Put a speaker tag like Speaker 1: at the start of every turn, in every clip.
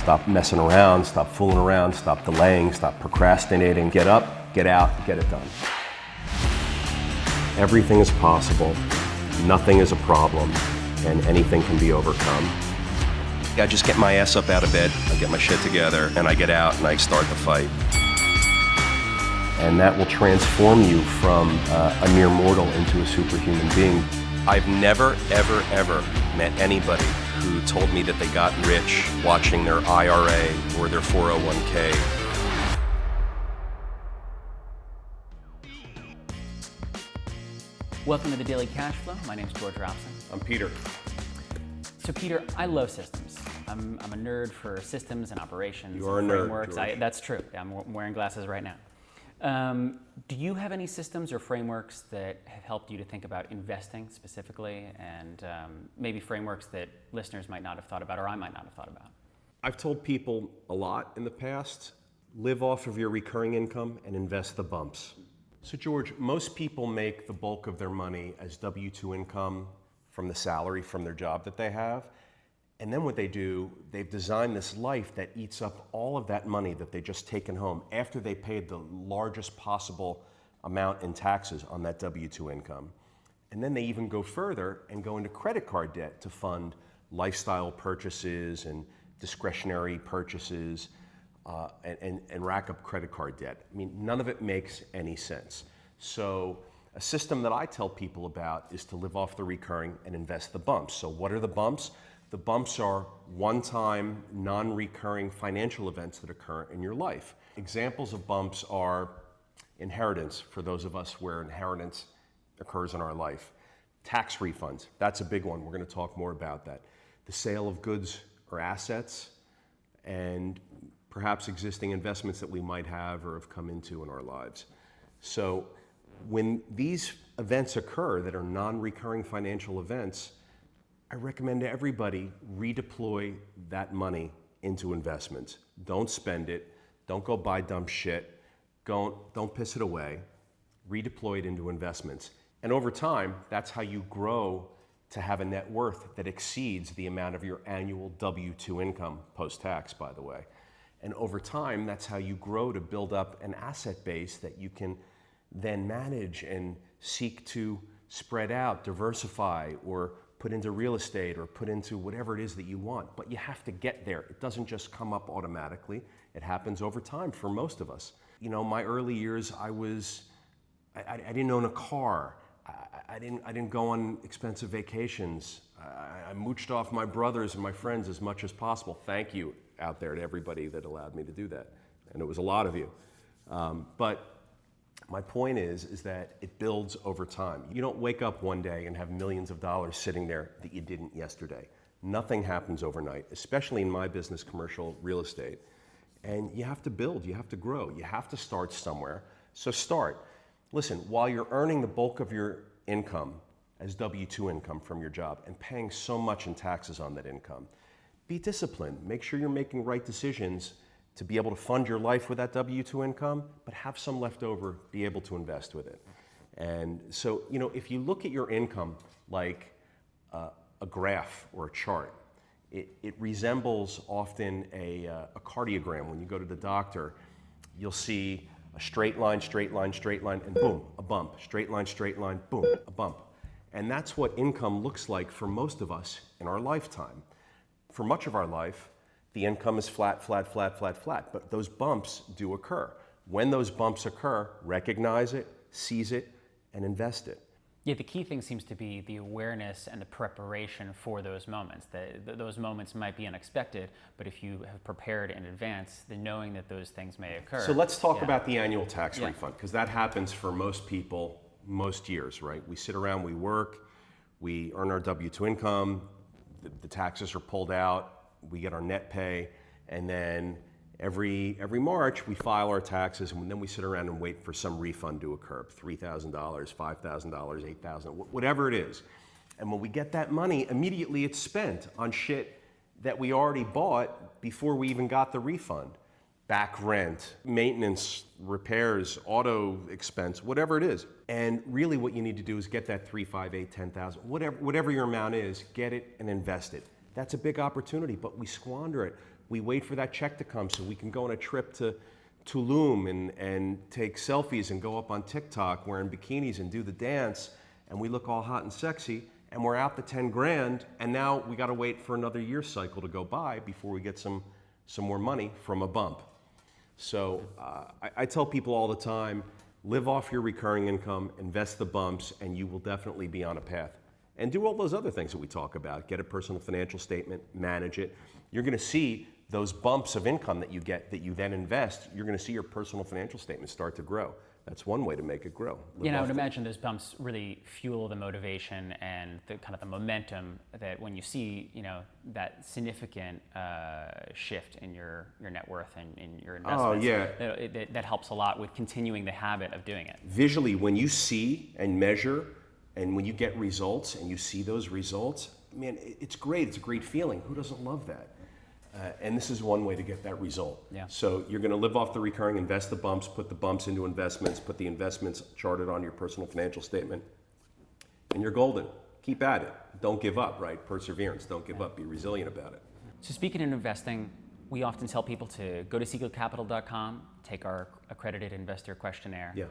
Speaker 1: Stop messing around, stop fooling around, stop delaying, stop procrastinating. Get up, get out, get it done. Everything is possible, nothing is a problem, and anything can be overcome. I just get my ass up out of bed, I get my shit together, and I get out and I start the fight. And that will transform you from a mere mortal into a superhuman being. I've never, ever, ever met anybody who told me that they got rich watching their IRA or their 401k.
Speaker 2: Welcome to the Daily Cash Flow. My name's George Robson.
Speaker 1: I'm Peter.
Speaker 2: So Peter, I love systems. I'm a nerd for systems and operations.
Speaker 1: You are
Speaker 2: and
Speaker 1: a nerd,
Speaker 2: frameworks.
Speaker 1: George.
Speaker 2: That's true. I'm wearing glasses right now. Do you have any systems or frameworks that have helped you to think about investing specifically, and maybe frameworks that listeners might not have thought about or I might not have thought about?
Speaker 1: I've told people a lot in the past, live off of your recurring income and invest the bumps. So George, most people make the bulk of their money as W-2 income from the salary from their job that they have. And then what they do, they've designed this life that eats up all of that money that they just taken home after they paid the largest possible amount in taxes on that W-2 income. And then they even go further and go into credit card debt to fund lifestyle purchases and discretionary purchases and rack up credit card debt. I mean, none of it makes any sense. So a system that I tell people about is to live off the recurring and invest the bumps. So what are the bumps? The bumps are one-time, non-recurring financial events that occur in your life. Examples of bumps are inheritance, for those of us where inheritance occurs in our life. Tax refunds, that's a big one. We're going to talk more about that. The sale of goods or assets, and perhaps existing investments that we might have or have come into in our lives. So when these events occur that are non-recurring financial events, I recommend to everybody redeploy that money into investments. Don't spend it. Don't go buy dumb shit. Don't piss it away. Redeploy it into investments. And over time, that's how you grow to have a net worth that exceeds the amount of your annual W-2 income, post-tax, by the way. And over time, that's how you grow to build up an asset base that you can then manage and seek to spread out, diversify, or put into real estate or put into whatever it is that you want. But you have to get there. It doesn't just come up automatically. It happens over time for most of us. You know, my early years, I didn't own a car. I didn't go on expensive vacations. I mooched off my brothers and my friends as much as possible. Thank you out there to everybody that allowed me to do that. And it was a lot of you. But my point is that it builds over time. You don't wake up one day and have millions of dollars sitting there that you didn't yesterday. Nothing happens overnight, especially in my business, commercial real estate. And you have to build, you have to grow, you have to start somewhere. So start. Listen, while you're earning the bulk of your income as W-2 income from your job and paying so much in taxes on that income, be disciplined. Make sure you're making right decisions to be able to fund your life with that W-2 income, but have some left over, be able to invest with it. And so, you know, if you look at your income like a graph or a chart, it resembles often a cardiogram. When you go to the doctor, you'll see a straight line, straight line, straight line, and boom, a bump. Straight line, boom, a bump. And that's what income looks like for most of us in our lifetime. For much of our life, the income is flat, but those bumps do occur. When those bumps occur, recognize it, seize it, and invest it.
Speaker 2: Yeah, the key thing seems to be the awareness and the preparation for those moments. Those moments might be unexpected, but if you have prepared in advance, then knowing that those things may occur.
Speaker 1: So let's talk about the annual tax refund, because that happens for most people most years, right? We sit around, we work, we earn our W-2 income, the taxes are pulled out, we get our net pay, and then every March we file our taxes, and then we sit around and wait for some refund to occur, $3,000, $5,000, $8,000, whatever it is. And when we get that money, immediately it's spent on shit that we already bought before we even got the refund. Back rent, maintenance, repairs, auto expense, whatever it is. And really what you need to do is get that $3,000, $5,000, $8,000, $10,000, whatever your amount is, get it and invest it. That's a big opportunity, but we squander it We wait for that check to come so we can go on a trip to Tulum and take selfies and go up on TikTok wearing bikinis and do the dance, and we look all hot and sexy, and we're out the 10 grand, and now we got to wait for another year cycle to go by before we get some more money from a bump. So I tell people all the time, live off your recurring income, invest the bumps, and you will definitely be on a path. And do all those other things that we talk about. Get a personal financial statement, manage it. You're going to see those bumps of income that you get that you then invest. You're going to see your personal financial statement start to grow. That's one way to make it grow.
Speaker 2: I would imagine those bumps really fuel the motivation and the kind of the momentum that when you see, that significant shift in your net worth and in your investments.
Speaker 1: Oh, yeah.
Speaker 2: That helps a lot with continuing the habit of doing it.
Speaker 1: Visually, when you see and measure, and when you get results and you see those results, man, it's great. It's a great feeling. Who doesn't love that? And this is one way to get that result.
Speaker 2: Yeah.
Speaker 1: So you're going to live off the recurring, invest the bumps, put the bumps into investments, put the investments charted on your personal financial statement, and you're golden. Keep at it. Don't give up, right? Perseverance. Don't give up. Be resilient about it.
Speaker 2: So speaking of investing, we often tell people to go to siegelcapital.com, take our accredited investor questionnaire.
Speaker 1: Yeah.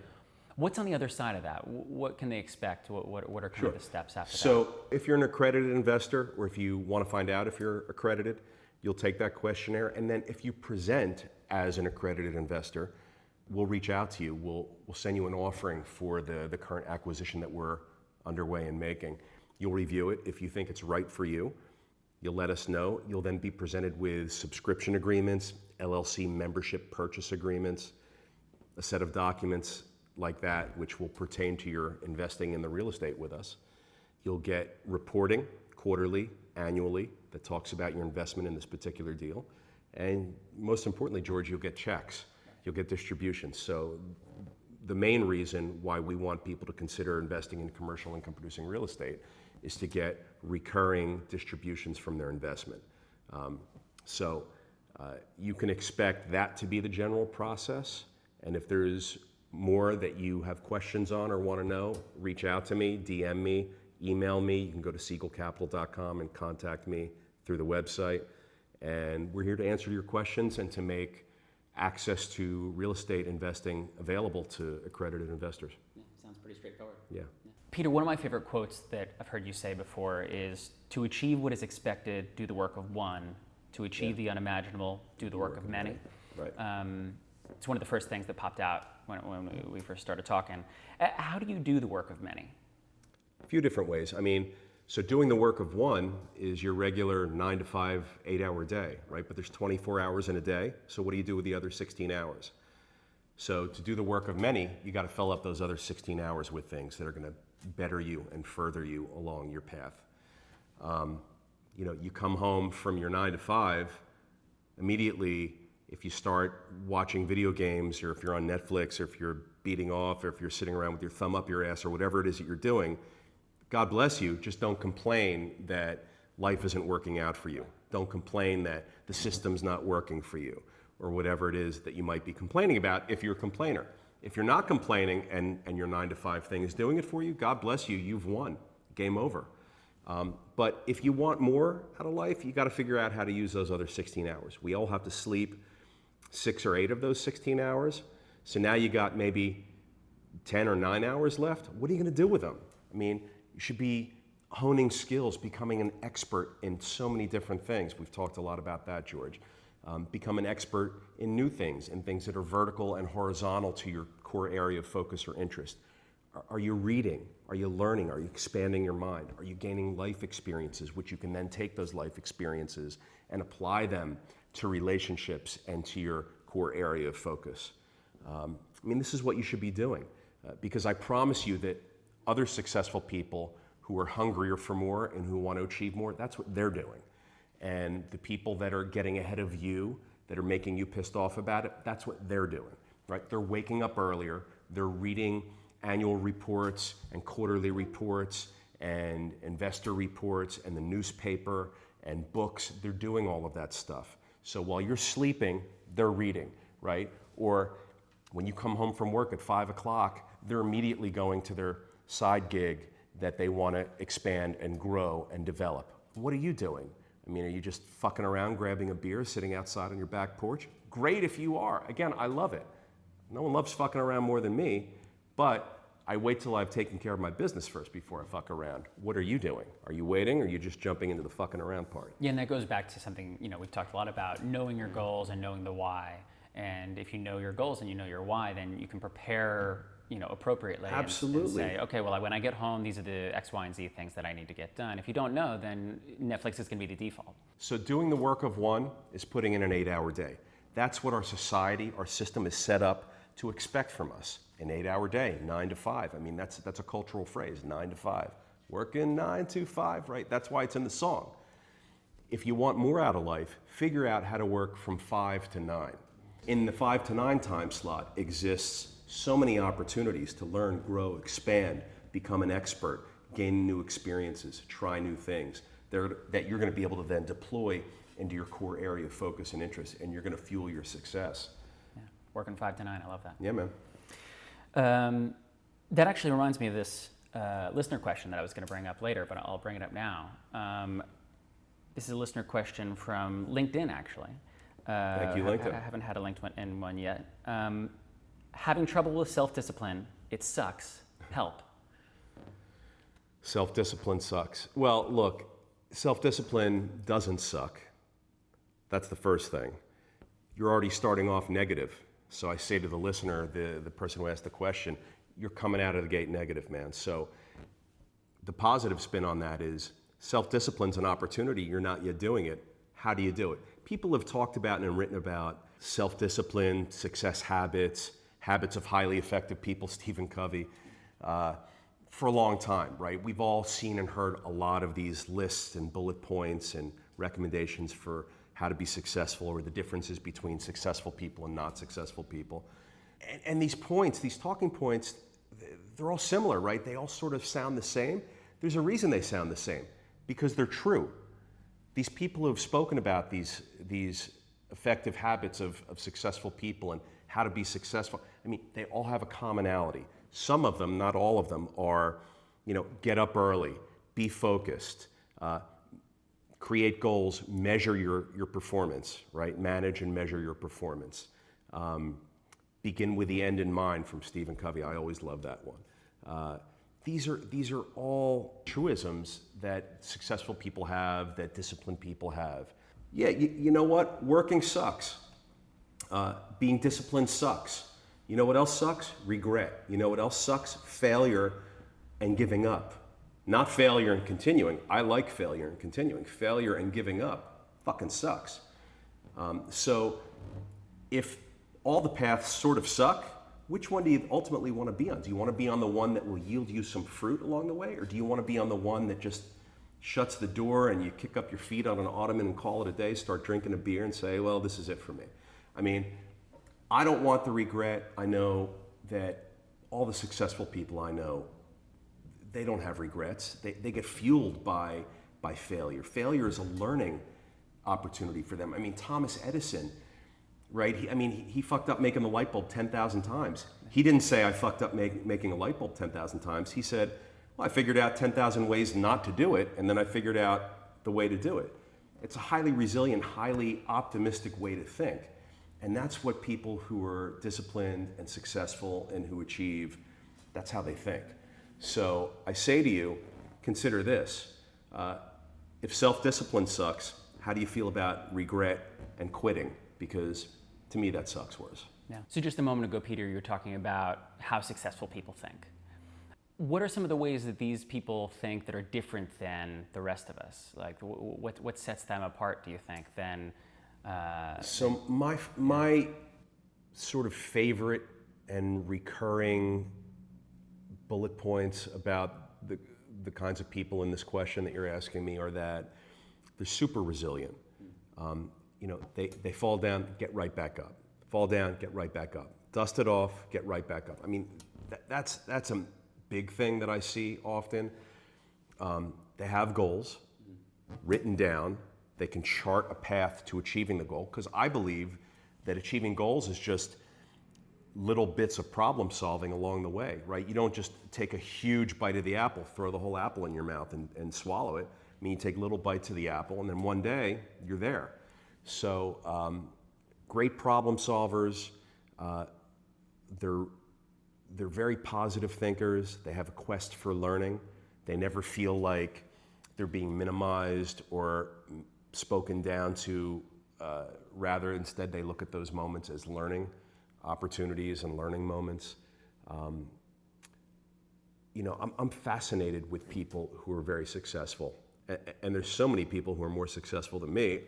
Speaker 2: What's on the other side of that? What can they expect? What are kind of the steps after that?
Speaker 1: So if you're an accredited investor, or if you want to find out if you're accredited, you'll take that questionnaire, and then if you present as an accredited investor, we'll reach out to you. We'll send you an offering for the current acquisition that we're underway in making. You'll review it. If you think it's right for you, you'll let us know. You'll then be presented with subscription agreements, LLC membership purchase agreements, a set of documents like that, which will pertain to your investing in the real estate with us. You'll get reporting quarterly, annually, that talks about your investment in this particular deal. And most importantly, George, you'll get checks. You'll get distributions. So the main reason why we want people to consider investing in commercial income producing real estate is to get recurring distributions from their investment. So you can expect that to be the general process. And if there's more that you have questions on or want to know, reach out to me, DM me, email me. You can go to siegelcapital.com and contact me through the website. And we're here to answer your questions and to make access to real estate investing available to accredited investors.
Speaker 2: Yeah, sounds pretty straightforward.
Speaker 1: Yeah.
Speaker 2: Peter, one of my favorite quotes that I've heard you say before is, to achieve what is expected, do the work of one. To achieve the unimaginable, do the work of many.
Speaker 1: Right.
Speaker 2: It's one of the first things that popped out when we first started talking. How do you do the work of many?
Speaker 1: A few different ways. So doing the work of one is your regular 9 to 5, 8-hour day, right? But there's 24 hours in a day. So what do you do with the other 16 hours? So to do the work of many, you got to fill up those other 16 hours with things that are going to better you and further you along your path. You come home from your 9 to 5, immediately, if you start watching video games, or if you're on Netflix, or if you're beating off, or if you're sitting around with your thumb up your ass, or whatever it is that you're doing, God bless you, just don't complain that life isn't working out for you. Don't complain that the system's not working for you, or whatever it is that you might be complaining about if you're a complainer. If you're not complaining and your 9 to 5 thing is doing it for you, God bless you, you've won. Game over. But if you want more out of life, you got to figure out how to use those other 16 hours. We all have to sleep 6 or 8 of those 16 hours. So now you got maybe 10 or 9 hours left. What are you going to do with them? You should be honing skills, becoming an expert in so many different things. We've talked a lot about that, George. Become an expert in new things, in things that are vertical and horizontal to your core area of focus or interest. Are you reading? Are you learning? Are you expanding your mind? Are you gaining life experiences, which you can then take those life experiences and apply them to relationships and to your core area of focus? This is what you should be doing, because I promise you that other successful people who are hungrier for more and who want to achieve more, that's what they're doing. And the people that are getting ahead of you, that are making you pissed off about it, that's what they're doing, right? They're waking up earlier, they're reading annual reports and quarterly reports and investor reports and the newspaper and books. They're doing all of that stuff. So while you're sleeping, they're reading, right? Or when you come home from work at 5 o'clock, they're immediately going to their side gig that they want to expand and grow and develop. What are you doing? I mean, are you just fucking around grabbing a beer, sitting outside on your back porch? Great if you are. Again, I love it. No one loves fucking around more than me, but I wait till I've taken care of my business first before I fuck around. What are you doing? Are you waiting, or are you just jumping into the fucking around part?
Speaker 2: Yeah, and that goes back to something, we've talked a lot about, knowing your goals and knowing the why. And if you know your goals and you know your why, then you can prepare, appropriately.
Speaker 1: Absolutely.
Speaker 2: And say, okay, well, when I get home, these are the X, Y, and Z things that I need to get done. If you don't know, then Netflix is going to be the default.
Speaker 1: So doing the work of one is putting in an 8-hour day. That's what our society, our system is set up to expect from us. An 8-hour day, 9 to 5. I mean, that's a cultural phrase, 9 to 5. Working 9 to 5, right? That's why it's in the song. If you want more out of life, figure out how to work from 5 to 9. In the 5 to 9 time slot exists so many opportunities to learn, grow, expand, become an expert, gain new experiences, try new things that you're going to be able to then deploy into your core area of focus and interest, and you're going to fuel your success.
Speaker 2: Yeah. Working 5 to 9, I love that.
Speaker 1: Yeah, man.
Speaker 2: That actually reminds me of this listener question that I was going to bring up later, but I'll bring it up now. This is a listener question from LinkedIn, actually.
Speaker 1: Thank you, LinkedIn.
Speaker 2: I haven't had a LinkedIn one yet. Having trouble with self-discipline, it sucks. Help.
Speaker 1: Self-discipline sucks. Well, look, self-discipline doesn't suck. That's the first thing. You're already starting off negative. So I say to the listener, the person who asked the question, you're coming out of the gate negative, man. So the positive spin on that is self-discipline's an opportunity. You're not yet doing it. How do you do it? People have talked about and written about self-discipline, success habits, habits of highly effective people, Stephen Covey, for a long time, right? We've all seen and heard a lot of these lists and bullet points and recommendations for how to be successful, or the differences between successful people and not successful people. And these points, these talking points, they're all similar, right? They all sort of sound the same. There's a reason they sound the same, because they're true. These people who have spoken about these effective habits of successful people and how to be successful, I mean, they all have a commonality. Some of them, not all of them, are, get up early, be focused, create goals, measure your performance, right? Manage and measure your performance. Begin with the end in mind, from Stephen Covey. I always love that one. These are all truisms that successful people have, that disciplined people have. Yeah, you know what? Working sucks. Being disciplined sucks. You know what else sucks? Regret. You know what else sucks? Failure and giving up. Not failure and continuing. I like failure and continuing. Failure and giving up fucking sucks. So if all the paths sort of suck, which one do you ultimately want to be on? Do you want to be on the one that will yield you some fruit along the way? Or do you want to be on the one that just shuts the door and you kick up your feet on an ottoman and call it a day, start drinking a beer and say, well, this is it for me? I mean, I don't want the regret. I know that all the successful people I know, they don't have regrets. They get fueled by failure. Failure is a learning opportunity for them. I mean, Thomas Edison, right? He fucked up making the light bulb 10,000 times. He didn't say, I fucked up making a light bulb 10,000 times. He said, well, I figured out 10,000 ways not to do it, and then I figured out the way to do it. It's a highly resilient, highly optimistic way to think. And that's what people who are disciplined and successful and who achieve, that's how they think. So I say to you, consider this. If self-discipline sucks, how do you feel about regret and quitting? Because to me, that sucks worse.
Speaker 2: Yeah. So just a moment ago, Peter, you were talking about how successful people think. What are some of the ways that these people think that are different than the rest of us? Like, what sets them apart, do you think, than...
Speaker 1: So my sort of favorite and recurring bullet points about the kinds of people in this question that you're asking me are that they're super resilient. They fall down, get right back up. Fall down, get right back up. Dust it off, get right back up. I mean, that's a big thing that I see often. They have goals written down. They can chart a path to achieving the goal, because I believe that achieving goals is just little bits of problem solving along the way, right? You don't just take a huge bite of the apple, throw the whole apple in your mouth and swallow it. I mean, you take little bites of the apple, and then one day you're there. So great problem solvers. They're very positive thinkers. They have a quest for learning. They never feel like they're being minimized or spoken down to. Rather, instead, they look at those moments as learning opportunities and learning moments. I'm fascinated with people who are very successful. And there's so many people who are more successful than me.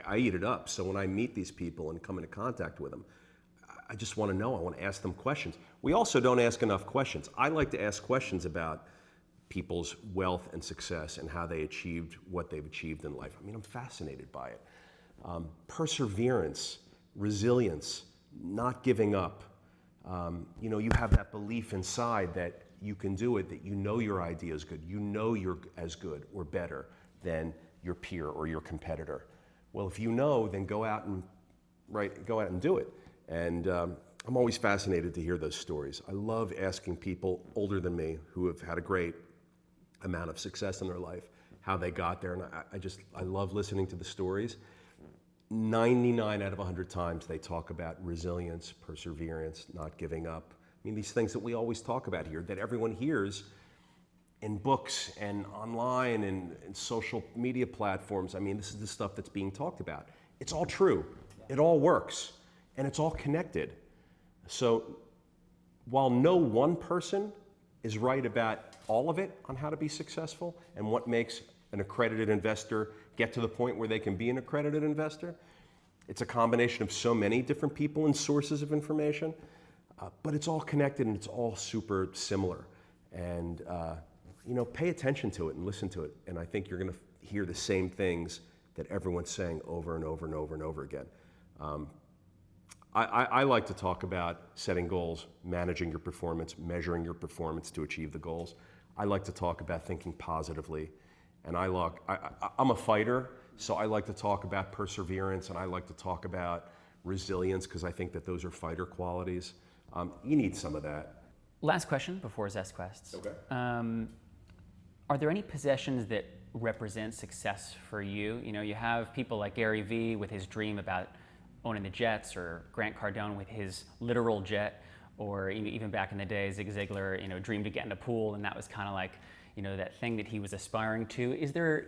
Speaker 1: I eat it up. So when I meet these people and come into contact with them, I just want to know. I want to ask them questions. We also don't ask enough questions. I like to ask questions about people's wealth and success and how they achieved what they've achieved in life. I mean, I'm fascinated by it. Perseverance, resilience, not giving up. You have that belief inside that you can do it, that you know your idea is good. You know you're as good or better than your peer or your competitor. Well, if you know, then go out and do it. And I'm always fascinated to hear those stories. I love asking people older than me who have had a great amount of success in their life, how they got there. And I love listening to the stories. 99 out of 100 times they talk about resilience, perseverance, not giving up. I mean, these things that we always talk about here, that everyone hears in books and online and social media platforms. I mean, this is the stuff that's being talked about. It's all true. It all works. And it's all connected. So while no one person is right about all of it on how to be successful and what makes an accredited investor get to the point where they can be an accredited investor, it's a combination of so many different people and sources of information, but it's all connected and it's all super similar. And pay attention to it and listen to it, and I think you're going to hear the same things that everyone's saying over and over and over and over again. I like to talk about setting goals, managing your performance, measuring your performance to achieve the goals. I like to talk about thinking positively. And I'm a fighter, so I like to talk about perseverance, and I like to talk about resilience because I think that those are fighter qualities. You need some of that.
Speaker 2: Last question before Zest Quests.
Speaker 1: Okay.
Speaker 2: Are there any possessions that represent success for you? You have people like Gary Vee with his dream about owning the Jets, or Grant Cardone with his literal jet, or even back in the day, Zig Ziglar, dreamed to get in a pool, and that was kind of like, that thing that he was aspiring to. Is there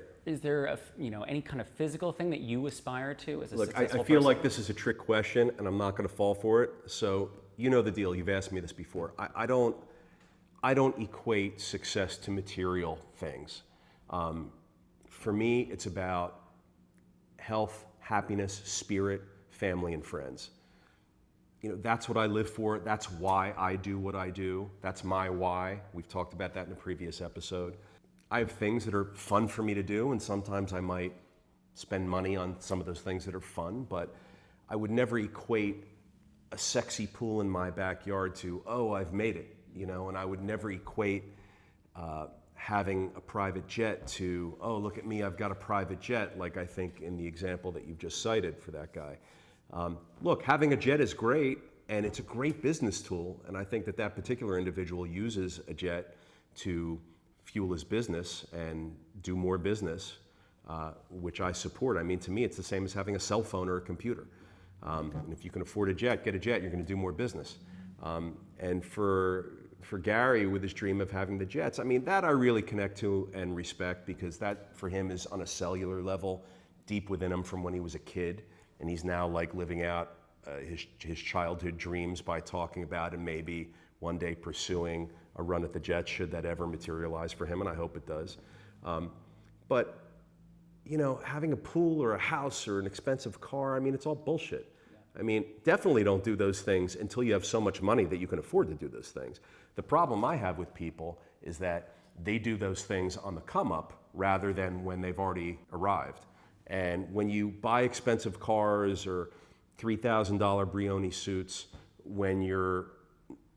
Speaker 2: any kind of physical thing that you aspire to as a successful person?
Speaker 1: I feel like this is a trick question, and I'm not going to fall for it. So you know the deal. You've asked me this before. I don't equate success to material things. For me, it's about health, happiness, spirit, family, and friends. That's what I live for. That's why I do what I do. That's my why. We've talked about that in a previous episode. I have things that are fun for me to do, and sometimes I might spend money on some of those things that are fun, but I would never equate a sexy pool in my backyard to, oh, I've made it, and I would never equate having a private jet to, oh, look at me, I've got a private jet, like I think in the example that you've just cited for that guy. Look, having a jet is great, and it's a great business tool, and I think that particular individual uses a jet to fuel his business and do more business, which I support. I mean, to me, it's the same as having a cell phone or a computer. And if you can afford a jet, get a jet, you're going to do more business. And for Gary, with his dream of having the jets, I mean, that I really connect to and respect, because that, for him, is on a cellular level, deep within him from when he was a kid. And he's now like living out his childhood dreams by talking about and maybe one day pursuing a run at the Jets, should that ever materialize for him, and I hope it does. But having a pool or a house or an expensive car, I mean, it's all bullshit. I mean, definitely don't do those things until you have so much money that you can afford to do those things. The problem I have with people is that they do those things on the come up rather than when they've already arrived. And when you buy expensive cars or $3,000 Brioni suits when you're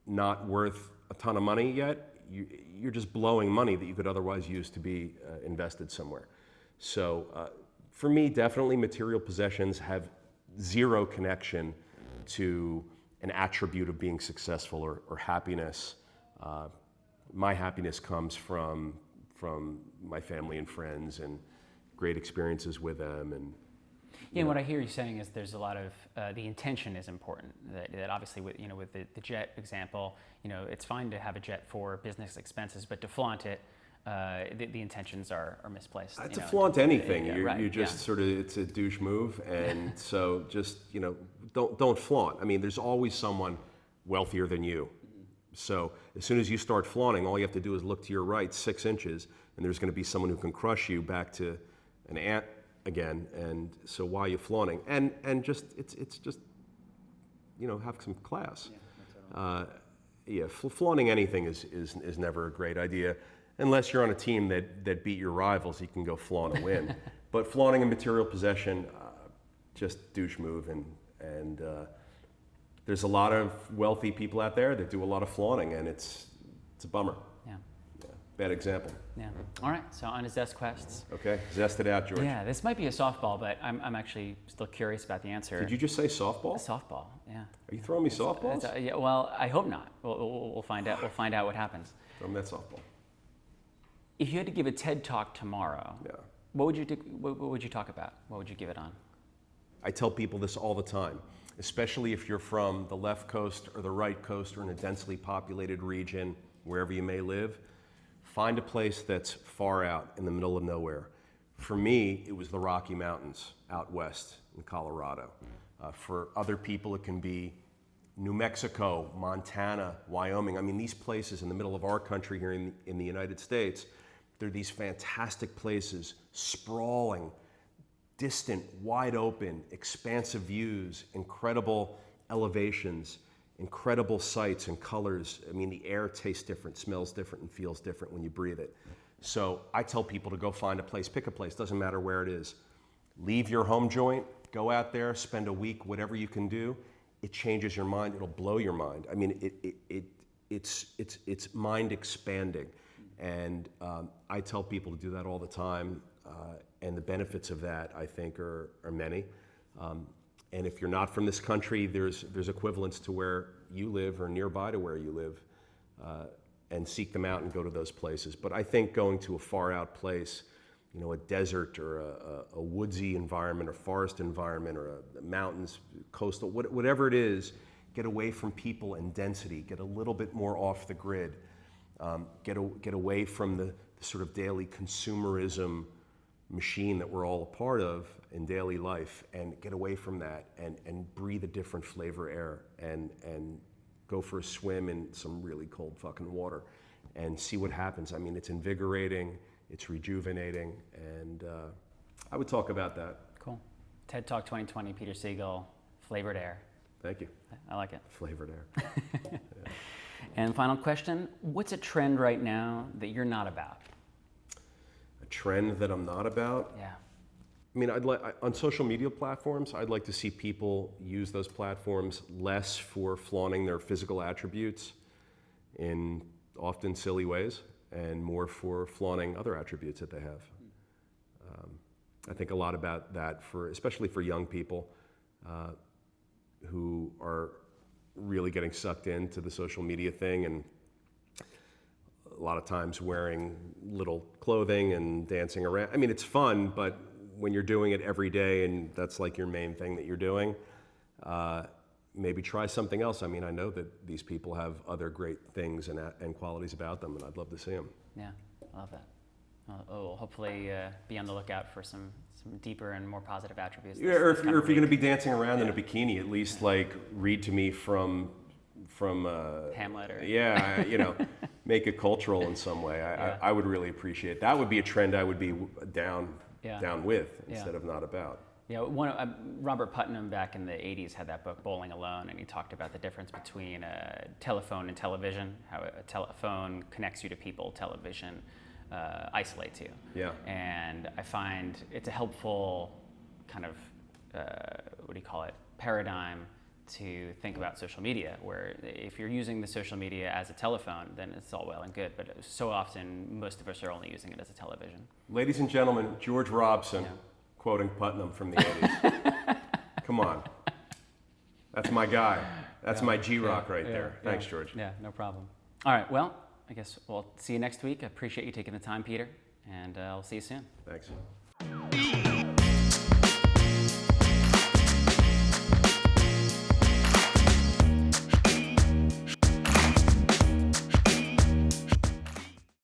Speaker 1: not worth a ton of money yet, you're just blowing money that you could otherwise use to be invested somewhere. So for me, definitely material possessions have zero connection to an attribute of being successful or happiness. My happiness comes from from my family and friends, and great experiences with them. And
Speaker 2: yeah, and what I hear you saying is there's a lot of the intention is important. That obviously, with with the jet example, it's fine to have a jet for business expenses, but to flaunt it, the intentions are misplaced.
Speaker 1: To flaunt anything,
Speaker 2: right,
Speaker 1: you just sort of, it's a douche move, and so just don't flaunt. I mean, there's always someone wealthier than you. So as soon as you start flaunting, all you have to do is look to your right 6 inches, and there's going to be someone who can crush you back to an ant again. And so why are you flaunting? And just it's just have some class. Flaunting anything is never a great idea, unless you're on a team that beat your rivals. You can go flaunt a win, but flaunting a material possession, just douche move. And there's a lot of wealthy people out there that do a lot of flaunting, and it's a bummer.
Speaker 2: Yeah.
Speaker 1: Bad example.
Speaker 2: Yeah. All right. So on to Zest Quests.
Speaker 1: Okay. Zest it out, George.
Speaker 2: Yeah. This might be a softball, but I'm actually still curious about the answer.
Speaker 1: Did you just say softball?
Speaker 2: A softball. Yeah.
Speaker 1: Are you throwing me softballs?
Speaker 2: Yeah. Well, I hope not. We'll find out. We'll find out what happens.
Speaker 1: Throw me that softball.
Speaker 2: If you had to give a TED Talk tomorrow, what would you do? What would you talk about? What would you give it on?
Speaker 1: I tell people this all the time, especially if you're from the left coast or the right coast or in a densely populated region, wherever you may live. Find a place that's far out in the middle of nowhere. For me, it was the Rocky Mountains out west in Colorado. For other people, it can be New Mexico, Montana, Wyoming. I mean, these places in the middle of our country here in the United States, they're these fantastic places, sprawling, distant, wide open, expansive views, incredible elevations, incredible sights and colors. I mean, the air tastes different, smells different, and feels different when you breathe it. So I tell people to go find a place, pick a place, doesn't matter where it is. Leave your home joint, go out there, spend a week, whatever you can do. It changes your mind, it'll blow your mind. I mean, it's mind expanding. And I tell people to do that all the time. And the benefits of that, I think, are many. And if you're not from this country, there's equivalents to where you live or nearby to where you live, and seek them out and go to those places. But I think going to a far out place, a desert or a woodsy environment or forest environment or mountains, coastal, whatever it is, get away from people and density, get a little bit more off the grid, get away from the sort of daily consumerism machine that we're all a part of in daily life, and get away from that and breathe a different flavor air and go for a swim in some really cold fucking water and see what happens. I mean, it's invigorating, it's rejuvenating, and I would talk about that.
Speaker 2: Cool. TED Talk 2020, Peter Siegel, flavored air.
Speaker 1: Thank you.
Speaker 2: I like it.
Speaker 1: Flavored air. Yeah.
Speaker 2: And final question, what's a trend right now that you're not about?
Speaker 1: A trend that I'm not about?
Speaker 2: Yeah.
Speaker 1: I mean, on social media platforms, I'd like to see people use those platforms less for flaunting their physical attributes in often silly ways, and more for flaunting other attributes that they have. I think a lot about that, especially for young people who are really getting sucked into the social media thing, and a lot of times wearing little clothing and dancing around. I mean, it's fun, but when you're doing it every day and that's like your main thing that you're doing, maybe try something else. I mean, I know that these people have other great things and qualities about them, and I'd love to see them.
Speaker 2: Yeah, I love that. We'll hopefully be on the lookout for some deeper and more positive attributes.
Speaker 1: Yeah, or if you're going to be dancing around in a bikini, at least like read to me from
Speaker 2: Hamlet, or
Speaker 1: make it cultural in some way. I would really appreciate it. That would be a trend I would be down with instead of not about.
Speaker 2: Yeah, Robert Putnam back in the 80s had that book, Bowling Alone, and he talked about the difference between a telephone and television, how a telephone connects you to people, television isolates you.
Speaker 1: Yeah.
Speaker 2: And I find it's a helpful kind of, paradigm to think about social media, where if you're using the social media as a telephone, then it's all well and good, but so often most of us are only using it as a television.
Speaker 1: Ladies and gentlemen, George Robson, quoting Putnam from the 80s. Come on. That's my guy. That's my G-Rock right there. Thanks, George.
Speaker 2: Yeah, no problem. All right, well, I guess we'll see you next week. I appreciate you taking the time, Peter, and I'll see you soon.
Speaker 1: Thanks.